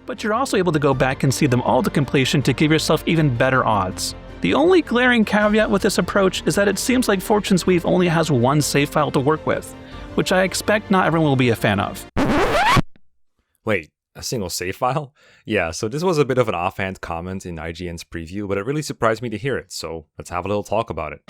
but you're also able to go back and see them all to completion to give yourself even better odds. The only glaring caveat with this approach is that it seems like Fortune's Weave only has one save file to work with, which I expect not everyone will be a fan of. Wait, a single save file? Yeah, so this was a bit of an offhand comment in IGN's preview, but it really surprised me to hear it, so let's have a little talk about it.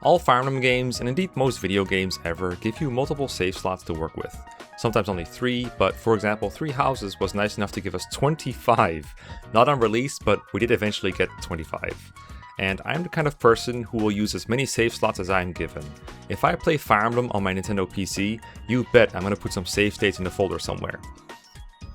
All Fire Emblem games, and indeed most video games ever, give you multiple save slots to work with. Sometimes only 3, but for example, 3 Houses was nice enough to give us 25. Not on release, but we did eventually get 25. And I'm the kind of person who will use as many save slots as I'm given. If I play Fire Emblem on my Nintendo PC, you bet I'm gonna put some save states in the folder somewhere.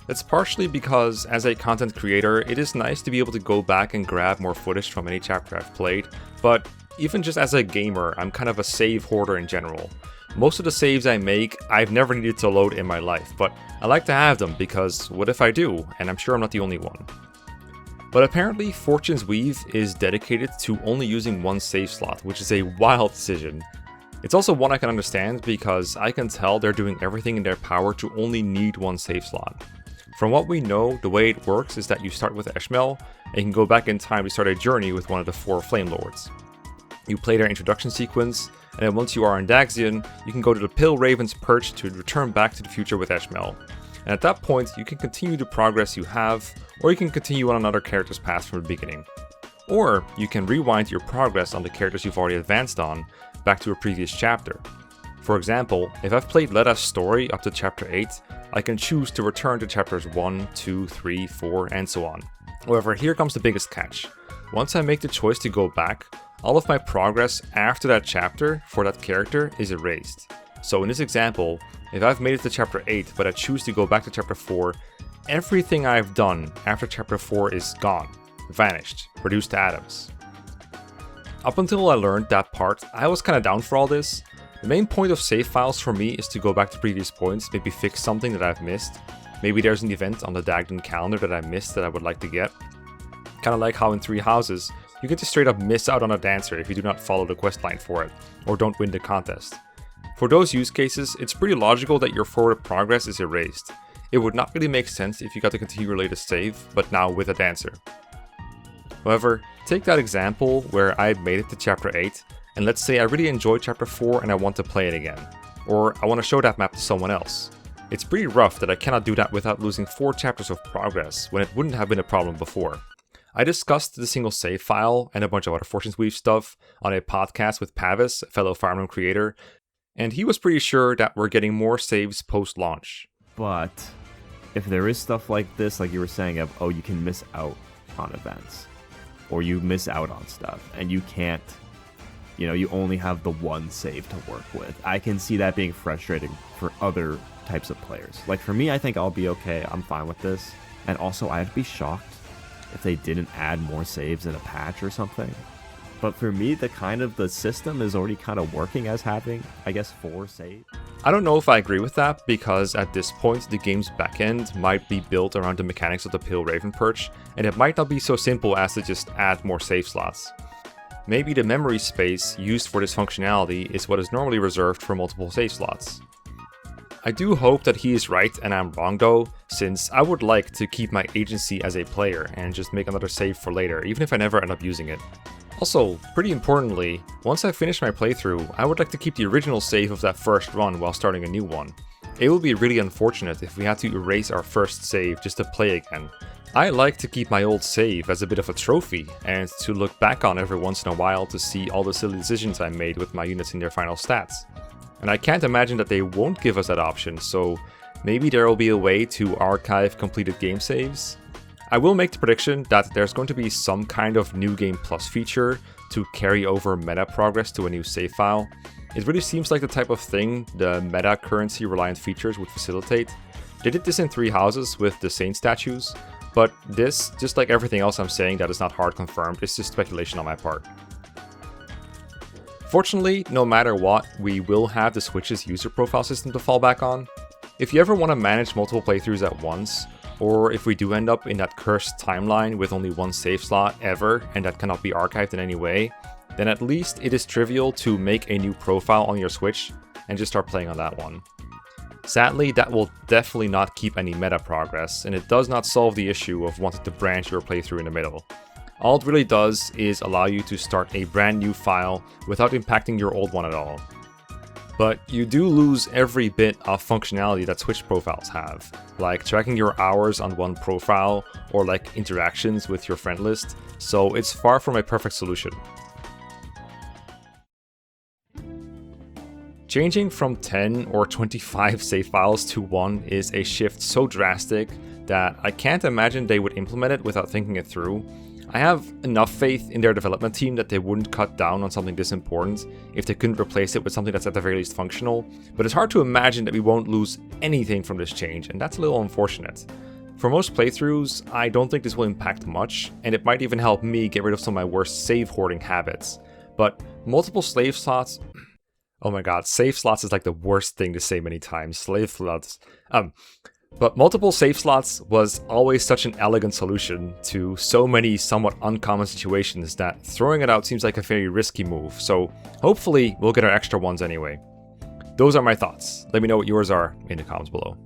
It's partially because, as a content creator, it is nice to be able to go back and grab more footage from any chapter I've played, but even just as a gamer, I'm kind of a save hoarder in general. Most of the saves I make, I've never needed to load in my life, but I like to have them because what if I do? And I'm sure I'm not the only one. But apparently, Fortune's Weave is dedicated to only using one save slot, which is a wild decision. It's also one I can understand because I can tell they're doing everything in their power to only need one save slot. From what we know, the way it works is that you start with Eshmel, and you can go back in time to start a journey with one of the 4 Flame Lords. You play their introduction sequence, and then once you are in Daxian, you can go to the Pale Raven's Perch to return back to the future with Eshmel. And at that point, you can continue the progress you have, or you can continue on another character's path from the beginning. Or you can rewind your progress on the characters you've already advanced on, back to a previous chapter. For example, if I've played Leda's story up to chapter 8, I can choose to return to chapters 1, 2, 3, 4, and so on. However, here comes the biggest catch. Once I make the choice to go back, all of my progress after that chapter for that character is erased. So in this example, if I've made it to chapter 8 but I choose to go back to chapter 4, everything I've done after chapter 4 is gone, vanished, reduced to atoms. Up until I learned that part, I was kinda down for all this. The main point of save files for me is to go back to previous points, maybe fix something that I've missed. Maybe there's an event on the Dagden calendar that I missed that I would like to get. Kinda like how in 3 Houses, you get to straight up miss out on a dancer if you do not follow the questline for it, or don't win the contest. For those use cases, it's pretty logical that your forward progress is erased. It would not really make sense if you got to continue your latest save, but now with a dancer. However, take that example where I made it to chapter 8, and let's say I really enjoyed chapter 4 and I want to play it again. Or I want to show that map to someone else. It's pretty rough that I cannot do that without losing 4 chapters of progress, when it wouldn't have been a problem before. I discussed the single save file and a bunch of other Fortune's Weave stuff on a podcast with Pavis, a fellow Fire Emblem creator, and he was pretty sure that we're getting more saves post-launch. But if there is stuff like this, like you were saying, of, oh, you can miss out on events, or you miss out on stuff, and you can't, you only have the one save to work with. I can see that being frustrating for other types of players. Like for me, I think I'll be okay. I'm fine with this. And also, I'd be shocked if they didn't add more saves in a patch or something. But for me, the system is already kind of working as having, I guess, 4 saves. I don't know if I agree with that, because at this point, the game's backend might be built around the mechanics of the Pale Raven Perch, and it might not be so simple as to just add more save slots. Maybe the memory space used for this functionality is what is normally reserved for multiple save slots. I do hope that he is right and I'm wrong though, since I would like to keep my agency as a player and just make another save for later, even if I never end up using it. Also, pretty importantly, once I finish my playthrough, I would like to keep the original save of that first run while starting a new one. It would be really unfortunate if we had to erase our first save just to play again. I like to keep my old save as a bit of a trophy, and to look back on every once in a while to see all the silly decisions I made with my units in their final stats. And I can't imagine that they won't give us that option, so maybe there will be a way to archive completed game saves. I will make the prediction that there's going to be some kind of New Game Plus feature to carry over meta progress to a new save file. It really seems like the type of thing the meta currency reliant features would facilitate. They did this in 3 Houses with the Saint statues, but this, just like everything else I'm saying that is not hard confirmed, is just speculation on my part. Fortunately, no matter what, we will have the Switch's user profile system to fall back on. If you ever want to manage multiple playthroughs at once, or if we do end up in that cursed timeline with only one save slot ever and that cannot be archived in any way, then at least it is trivial to make a new profile on your Switch and just start playing on that one. Sadly, that will definitely not keep any meta progress, and it does not solve the issue of wanting to branch your playthrough in the middle. All it really does is allow you to start a brand new file without impacting your old one at all. But you do lose every bit of functionality that Switch profiles have, like tracking your hours on one profile or like interactions with your friend list, so it's far from a perfect solution. Changing from 10 or 25 save files to 1 is a shift so drastic that I can't imagine they would implement it without thinking it through. I have enough faith in their development team that they wouldn't cut down on something this important if they couldn't replace it with something that's at the very least functional, but it's hard to imagine that we won't lose anything from this change, and that's a little unfortunate. For most playthroughs, I don't think this will impact much, and it might even help me get rid of some of my worst save hoarding habits. But multiple slave slots... Oh my god, save slots is like the worst thing to say many times. Slave slots. But multiple save slots was always such an elegant solution to so many somewhat uncommon situations that throwing it out seems like a very risky move, so hopefully we'll get our extra ones anyway. Those are my thoughts. Let me know what yours are in the comments below.